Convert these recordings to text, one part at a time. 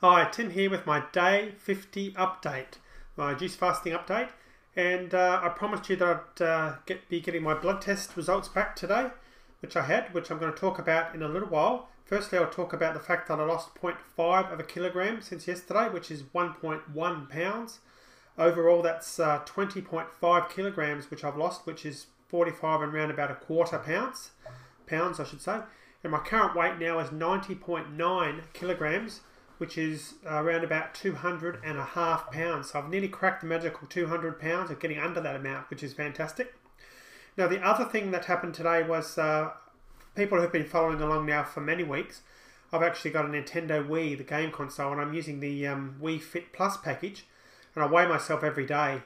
Hi, Tim here with my day 50 update, my juice fasting update, and I promised you that I'd be getting my blood test results back today, which I had, which I'm going to talk about in a little while. Firstly, I'll talk about the fact that I lost 0.5 of a kilogram since yesterday, which is 1.1 pounds. Overall, that's 20.5 kilograms which I've lost, which is 45 and around about a quarter pounds, I should say. And my current weight now is 90.9 kilograms, which is around about 200.5 pounds. So I've nearly cracked the magical 200 pounds of getting under that amount, which is fantastic. Now, the other thing that happened today was people who've been following along now for many weeks, I've actually got a Nintendo Wii, the game console, and I'm using the Wii Fit Plus package, and I weigh myself every day.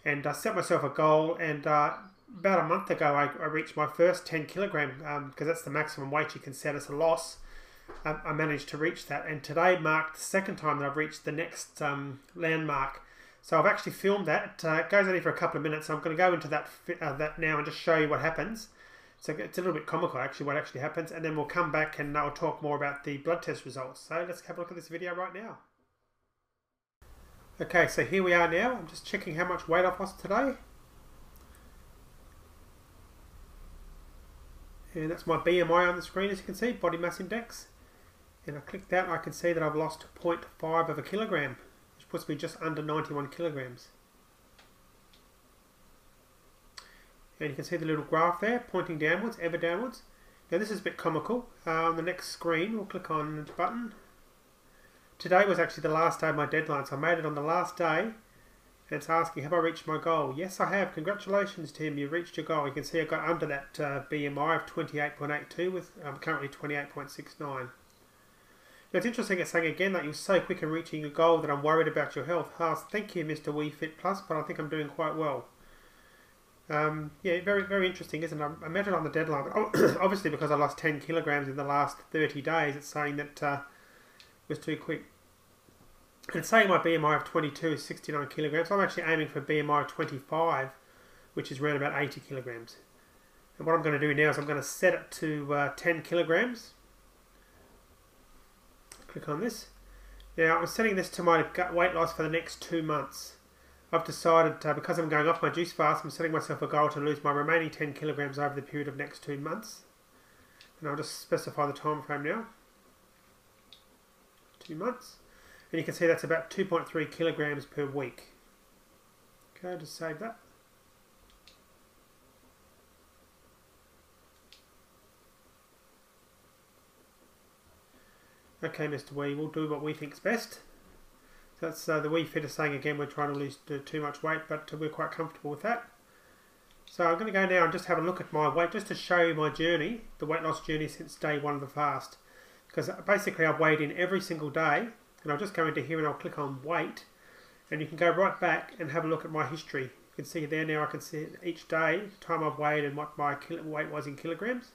And I set myself a goal, and about a month ago I reached my first 10 kilogram, because that's the maximum weight you can set as a loss. I managed to reach that, and today marked the second time that I've reached the next landmark. So I've actually filmed that. It goes only for a couple of minutes, so I'm going to go into that now and just show you what happens. So it's a little bit comical actually what actually happens, and then we'll come back and I'll talk more about the blood test results. So let's have a look at this video right now. Okay, so here we are now. I'm just checking how much weight I've lost today. And that's my BMI on the screen, as you can see, body mass index. And I click that, I can see that I've lost 0.5 of a kilogram, which puts me just under 91 kilograms. And you can see the little graph there, pointing downwards, ever downwards. Now this is a bit comical. On the next screen, we'll click on the button. Today was actually the last day of my deadline, so I made it on the last day. And it's asking, have I reached my goal? Yes, I have. Congratulations, Tim, you reached your goal. You can see I got under that BMI of 28.82 with currently 28.69. Now it's interesting it's saying again that you're so quick in reaching your goal that I'm worried about your health. Thank you, Mr. Wii Fit Plus, but I think I'm doing quite well. Yeah, very, very interesting, isn't it? I measured on the deadline, but obviously because I lost 10 kilograms in the last 30 days, it's saying that it was too quick. And it's saying my BMI of 22 is 69 kilograms. So I'm actually aiming for a BMI of 25, which is around about 80 kilograms. And what I'm going to do now is I'm going to set it to 10 kilograms. Click on this. Now I'm setting this to my weight loss for the next 2 months. I've decided, because I'm going off my juice fast, I'm setting myself a goal to lose my remaining 10 kilograms over the period of next 2 months. And I'll just specify the time frame now. 2 months. And you can see that's about 2.3 kilograms per week. Okay, just save that. Okay, Mr. Wii, we'll do what we think's best. So that's the Wii Fit is saying again we're trying to lose too much weight, but we're quite comfortable with that. So I'm going to go now and just have a look at my weight, just to show you my journey, the weight loss journey since day one of the fast. Because basically I've weighed in every single day, and I'll just go into here and I'll click on weight, and you can go right back and have a look at my history. You can see there now, I can see each day, the time I've weighed and what my weight was in kilograms.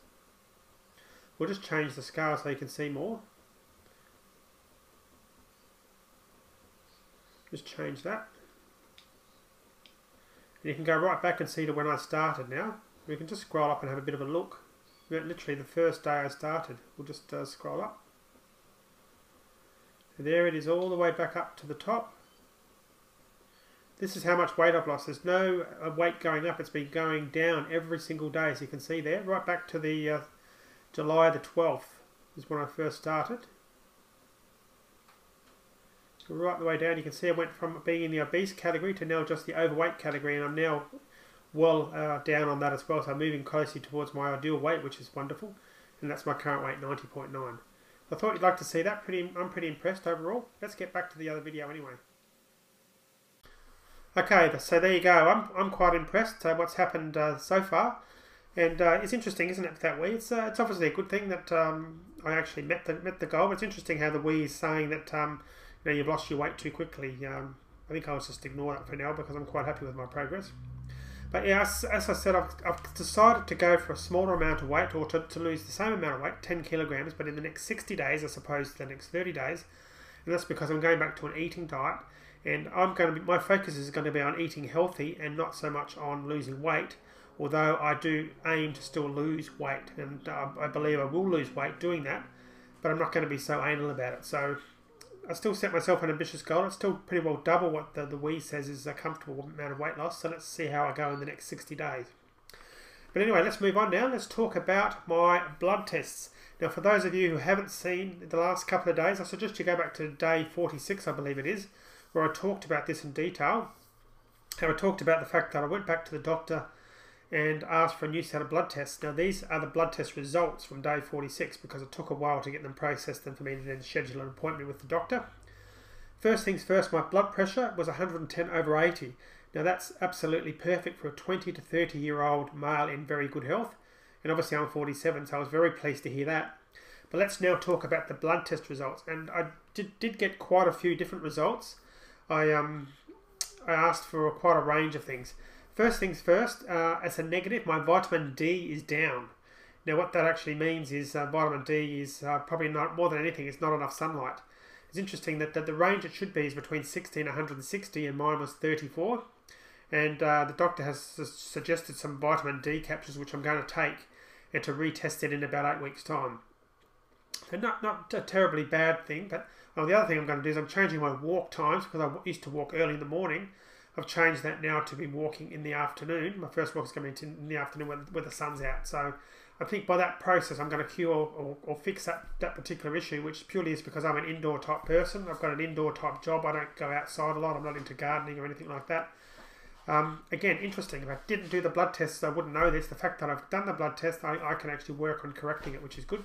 We'll just change the scale so you can see more. Just change that. And you can go right back and see to when I started now. We can just scroll up and have a bit of a look. Literally the first day I started. We'll just scroll up. And there it is all the way back up to the top. This is how much weight I've lost. There's no weight going up. It's been going down every single day, as you can see there. Right back to the July the 12th is when I first started. So right the way down, you can see I went from being in the obese category to now just the overweight category, and I'm now well down on that as well. So I'm moving closely towards my ideal weight, which is wonderful. And that's my current weight, 90.9. I thought you'd like to see that. I'm pretty impressed overall. Let's get back to the other video anyway. Okay, so there you go. I'm quite impressed what's happened so far, and it's interesting, isn't it? That Wii, it's obviously a good thing that I actually met the goal. But it's interesting how the Wii is saying that you know, you've lost your weight too quickly. I think I'll just ignore that for now because I'm quite happy with my progress. But yeah, as I said, I've decided to go for a smaller amount of weight, or to lose the same amount of weight, 10 kilograms, but in the next 60 days as opposed to the next 30 days. And that's because I'm going back to an eating diet, and my focus is going to be on eating healthy and not so much on losing weight, although I do aim to still lose weight, and I believe I will lose weight doing that, but I'm not going to be so anal about it. So I still set myself an ambitious goal. It's still pretty well double what the WE says is a comfortable amount of weight loss. So let's see how I go in the next 60 days. But anyway, let's move on now. Let's talk about my blood tests. Now, for those of you who haven't seen the last couple of days, I suggest you go back to day 46, I believe it is, where I talked about this in detail. How I talked about the fact that I went back to the doctor and asked for a new set of blood tests. Now, these are the blood test results from day 46 because it took a while to get them processed and for me to then schedule an appointment with the doctor. First things first, my blood pressure was 110/80. Now, that's absolutely perfect for a 20 to 30-year-old male in very good health. And obviously, I'm 47, so I was very pleased to hear that. But let's now talk about the blood test results. And I did get quite a few different results. I asked for quite a range of things. First things first, as a negative, my vitamin D is down. Now what that actually means is vitamin D is probably not, more than anything, it's not enough sunlight. It's interesting that the range it should be is between 60 and 160 and mine was 34. And the doctor has suggested some vitamin D capsules which I'm going to take and to retest it in about 8 weeks' time. So not a terribly bad thing, but the other thing I'm going to do is I'm changing my walk times because I used to walk early in the morning. I've changed that now to be walking in the afternoon. My first walk is going to be in the afternoon when the sun's out. So I think by that process I'm going to cure or fix that particular issue, which purely is because I'm an indoor type person. I've got an indoor type job. I don't go outside a lot. I'm not into gardening or anything like that. Again, interesting. If I didn't do the blood tests, I wouldn't know this. The fact that I've done the blood test, I can actually work on correcting it, which is good.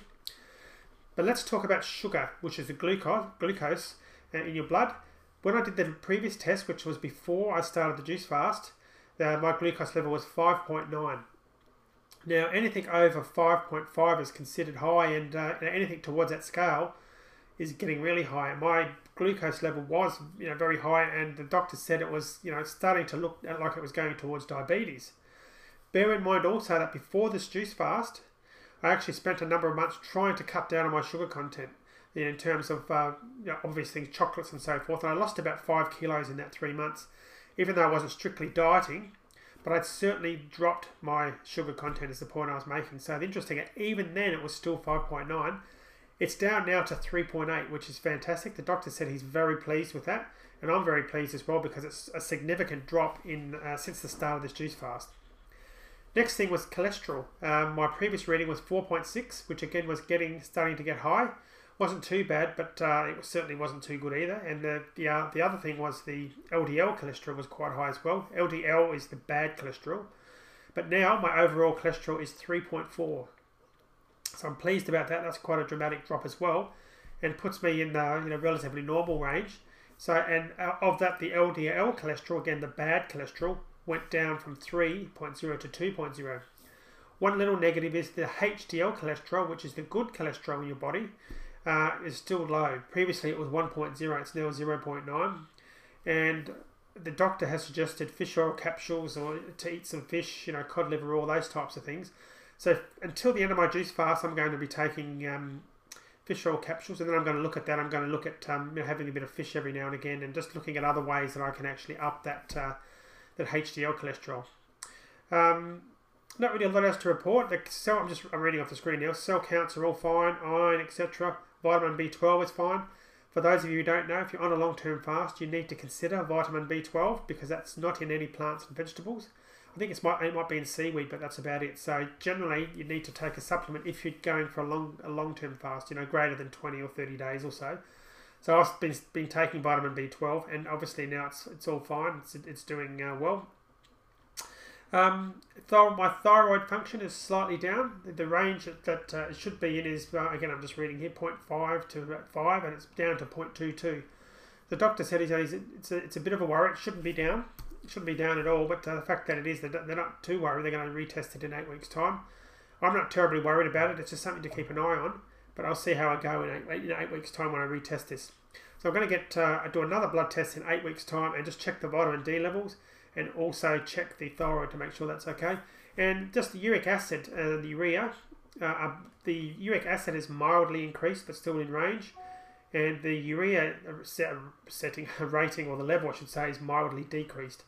But let's talk about sugar, which is the glucose in your blood. When I did the previous test, which was before I started the juice fast, my glucose level was 5.9. Now, anything over 5.5 is considered high, and anything towards that scale is getting really high. My glucose level was, very high, and the doctor said it was, starting to look like it was going towards diabetes. Bear in mind also that before this juice fast, I actually spent a number of months trying to cut down on my sugar content in terms of obvious things, chocolates and so forth. And I lost about 5 kilos in that 3 months, even though I wasn't strictly dieting. But I'd certainly dropped my sugar content is the point I was making. So interesting, even then it was still 5.9. It's down now to 3.8, which is fantastic. The doctor said he's very pleased with that. And I'm very pleased as well because it's a significant drop in since the start of this juice fast. Next thing was cholesterol. My previous reading was 4.6, which again was starting to get high. Wasn't too bad, but it certainly wasn't too good either. And the other thing was the LDL cholesterol was quite high as well. LDL is the bad cholesterol. But now my overall cholesterol is 3.4. So I'm pleased about that. That's quite a dramatic drop as well, and puts me in the relatively normal range. So, and of that, the LDL cholesterol, again the bad cholesterol, went down from 3.0 to 2.0. One little negative is the HDL cholesterol, which is the good cholesterol in your body, is still low. Previously it was 1.0, it's now 0.9. And the doctor has suggested fish oil capsules or to eat some fish, cod liver, all those types of things. So until the end of my juice fast, I'm going to be taking fish oil capsules, and then I'm going to look at that. I'm going to look at having a bit of fish every now and again, and just looking at other ways that I can actually up that HDL cholesterol. Not really a lot else to report. I'm reading off the screen now. Cell counts are all fine, iron, etc. Vitamin B12 is fine. For those of you who don't know, if you're on a long-term fast, you need to consider vitamin B12 because that's not in any plants and vegetables. I think it might be in seaweed, but that's about it. So generally, you need to take a supplement if you're going for a long-term fast, greater than 20 or 30 days or so. So I've been taking vitamin B12, and obviously now it's all fine. It's doing well. My thyroid function is slightly down. The range that it should be in is, again, I'm just reading here, 0.5 to about 5, and it's down to 0.22. The doctor said it's a bit of a worry. It shouldn't be down. It shouldn't be down at all, but the fact that it is, they're not too worried. They're going to retest it in 8 weeks' time. I'm not terribly worried about it. It's just something to keep an eye on, but I'll see how I go in 8 weeks' time when I retest this. So I'm going to do another blood test in 8 weeks' time and just check the vitamin D levels, and also check the thyroid to make sure that's okay. And just the uric acid, the urea. The uric acid is mildly increased but still in range. And the urea rating, or the level I should say, is mildly decreased.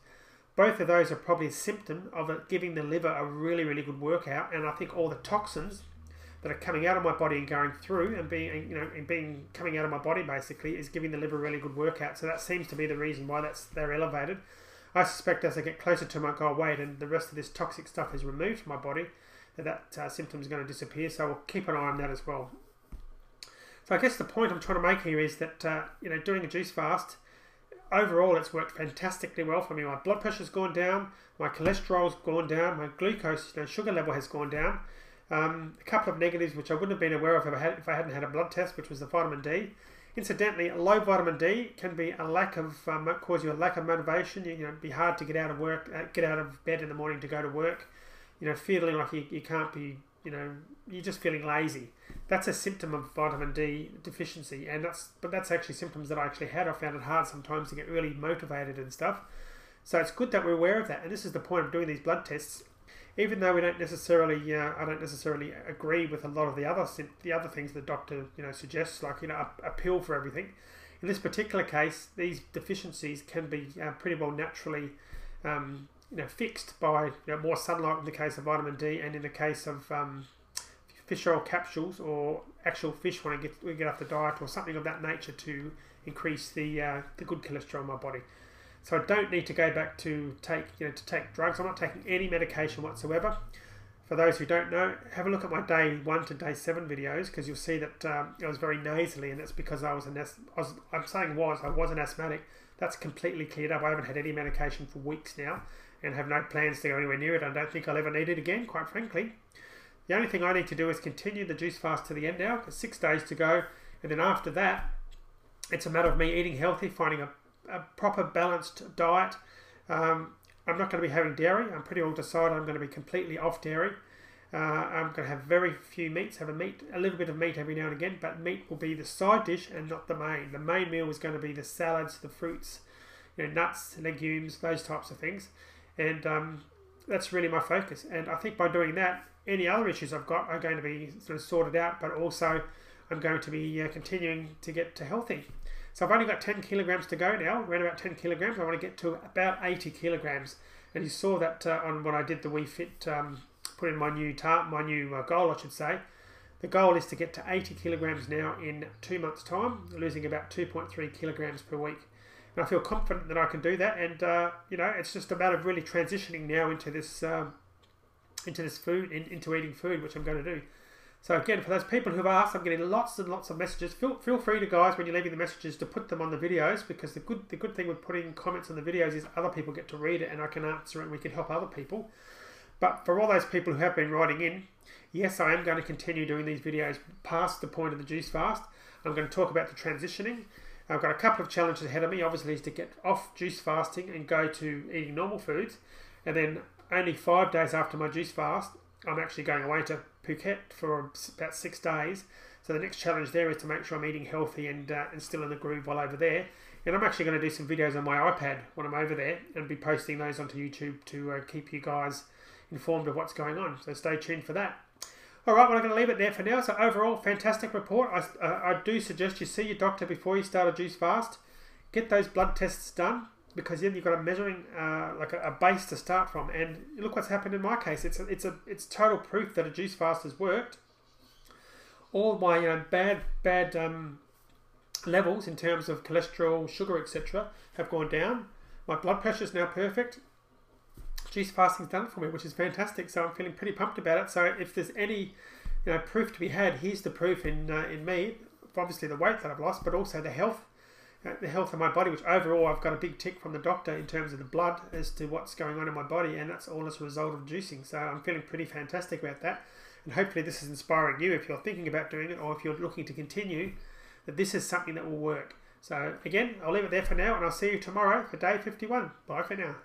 Both of those are probably a symptom of it giving the liver a really, really good workout. And I think all the toxins that are coming out of my body and going through and being coming out of my body basically is giving the liver a really good workout. So that seems to be the reason why they're elevated. I suspect as I get closer to my goal weight and the rest of this toxic stuff is removed from my body, that symptom is going to disappear. So we'll keep an eye on that as well. So I guess the point I'm trying to make here is that doing a juice fast, overall it's worked fantastically well for me. My blood pressure's gone down, my cholesterol's gone down, my glucose, sugar level has gone down. A couple of negatives which I wouldn't have been aware of if I hadn't had a blood test, which was the vitamin D. Incidentally, low vitamin D can be cause you a lack of motivation. It'd be hard to get out of bed in the morning to go to work. Feeling like you can't be, you're just feeling lazy. That's a symptom of vitamin D deficiency, but that's actually symptoms that I actually had. I found it hard sometimes to get really motivated and stuff. So it's good that we're aware of that, and this is the point of doing these blood tests. Even though I don't necessarily agree with a lot of the other things the doctor suggests, like a pill for everything. In this particular case, these deficiencies can be pretty well naturally fixed by more sunlight in the case of vitamin D, and in the case of fish oil capsules or actual fish when we get off the diet or something of that nature to increase the good cholesterol in my body. So I don't need to go back to take drugs. I'm not taking any medication whatsoever. For those who don't know, have a look at my day 1 to day 7 videos, because you'll see that I was very nasally, and that's because I was an asthmatic. That's completely cleared up. I haven't had any medication for weeks now, and have no plans to go anywhere near it. I don't think I'll ever need it again, quite frankly. The only thing I need to do is continue the juice fast to the end now. There's 6 days to go, and then after that, it's a matter of me eating healthy, finding a proper balanced diet. I'm not going to be having dairy. I'm pretty well decided I'm going to be completely off dairy. I'm going to have very few meats, have a little bit of meat every now and again, but meat will be the side dish and not the main. The main meal is going to be the salads, the fruits, nuts, legumes, those types of things. And that's really my focus. And I think by doing that, any other issues I've got are going to be sort of sorted out, but also I'm going to be continuing to get to healthy. So I've only got 10 kilograms to go now, around about 10 kilograms. I want to get to about 80 kilograms. And you saw that on when I did the Wii Fit, put in my new goal, I should say. The goal is to get to 80 kilograms now in 2 months' time, losing about 2.3 kilograms per week. And I feel confident that I can do that. And, it's just a matter of really transitioning now into this food, into eating food, which I'm going to do. So again, for those people who've asked, I'm getting lots and lots of messages. Feel free to, guys, when you're leaving the messages, to put them on the videos, because the good thing with putting comments on the videos is other people get to read it and I can answer it and we can help other people. But for all those people who have been writing in, yes, I am going to continue doing these videos past the point of the juice fast. I'm going to talk about the transitioning. I've got a couple of challenges ahead of me. Obviously, is to get off juice fasting and go to eating normal foods. And then only 5 days after my juice fast, I'm actually going away to Phuket for about 6 days. So the next challenge there is to make sure I'm eating healthy and still in the groove while over there. And I'm actually going to do some videos on my iPad when I'm over there and be posting those onto YouTube to keep you guys informed of what's going on. So stay tuned for that. Alright, well, I'm going to leave it there for now. So overall, fantastic report. I do suggest you see your doctor before you start a juice fast. Get those blood tests done, because then you've got a measuring, like a base to start from. And look what's happened in my case. It's total proof that a juice fast has worked. All my bad levels in terms of cholesterol, sugar, etc. have gone down. My blood pressure is now perfect. Juice fasting's done it for me, which is fantastic. So I'm feeling pretty pumped about it. So if there's any proof to be had, here's the proof in me. Obviously the weight that I've lost, but also the health of my body, which overall I've got a big tick from the doctor in terms of the blood as to what's going on in my body, and that's all as a result of juicing. So I'm feeling pretty fantastic about that, and hopefully this is inspiring you if you're thinking about doing it, or if you're looking to continue, that this is something that will work. So again, I'll leave it there for now, and I'll see you tomorrow for day 51. Bye for now.